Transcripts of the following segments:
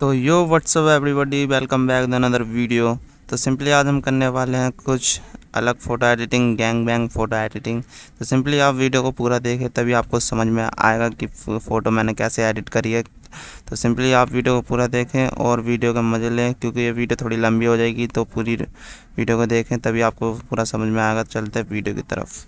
तो yo what's up everybody, welcome back the another video. तो simply आज हम करने वाले हैं कुछ अलग photo editing, gang bang photo editing. तो सिंपली आप वीडियो को पूरा देखें तभी आपको समझ में आएगा कि फ़ोटो मैंने कैसे एडिट करी है। तो सिंपली आप वीडियो को पूरा देखें और वीडियो का मज़े लें, क्योंकि ये वीडियो थोड़ी लंबी हो जाएगी। तो पूरी वीडियो को देखें तभी आपको पूरा समझ में आएगा। चलते हैं वीडियो की तरफ।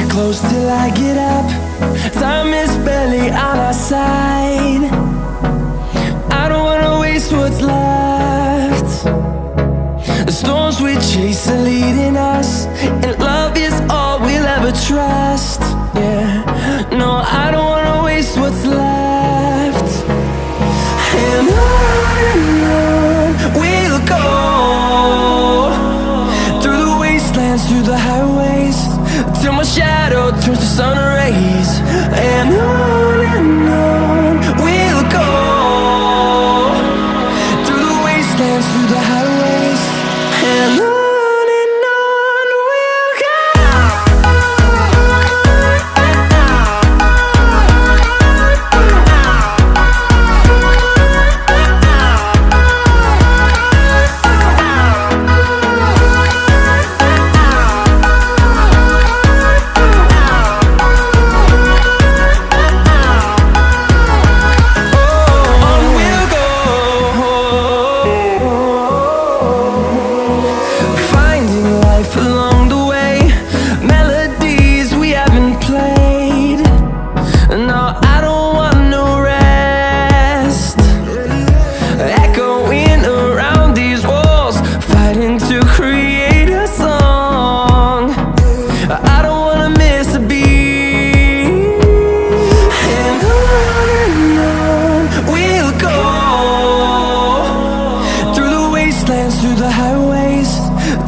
Close till I get up. Time is barely on our side. I don't wanna waste what's left. The storms we chase are leading us, and love is all we'll ever trust. Yeah, no, I don't wanna waste what's left. And on we'll go, through the wastelands, through the highways, till my shadow turns to sun rays. And on we'll go, through the wastelands, through the highways, and on.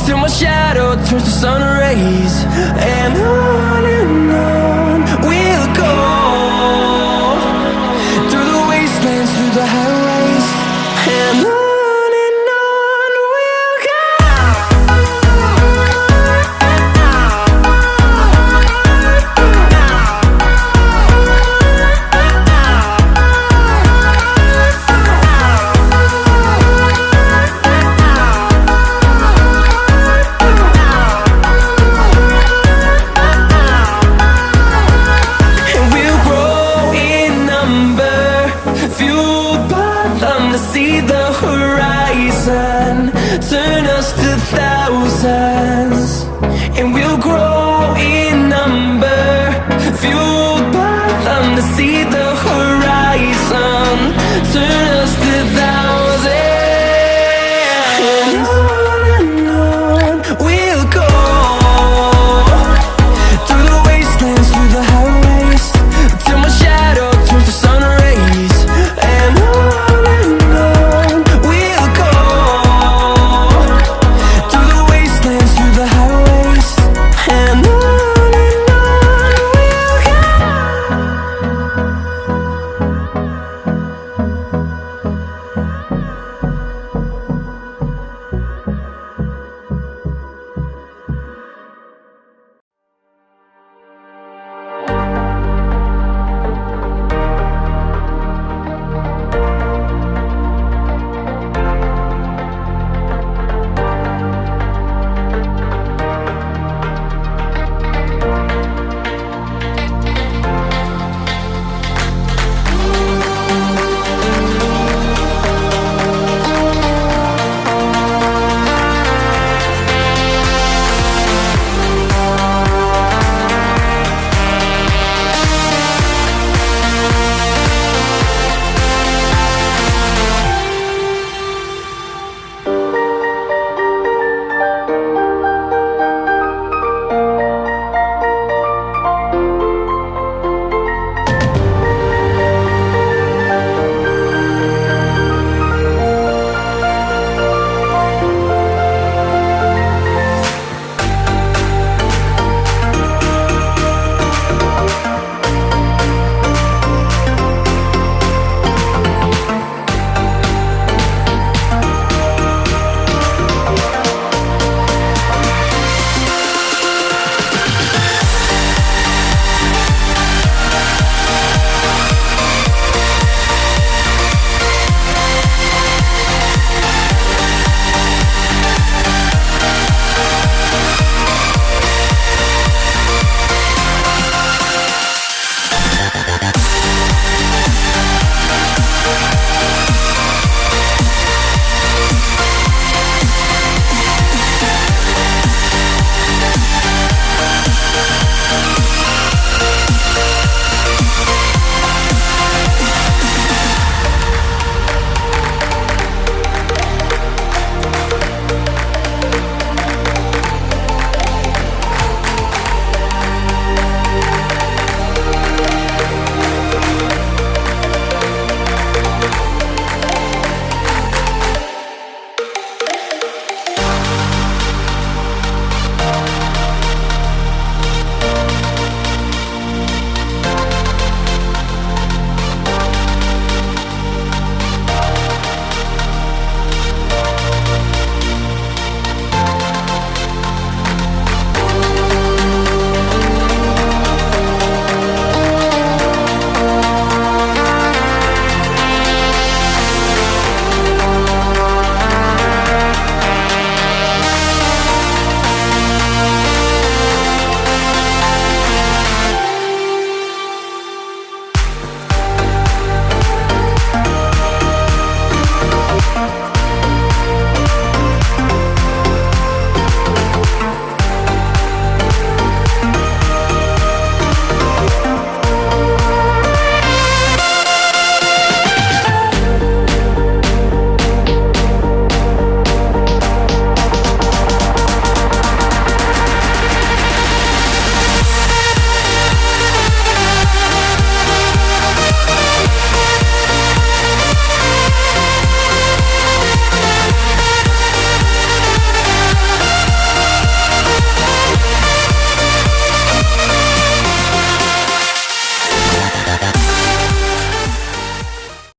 till my shadow turns to sun rays. And on we'll go, through the wastelands, through the highways. And on we'll go. And we'll grow in number, fueled by them to see the horizon, turn us to thousands. And we'll grow in number, fueled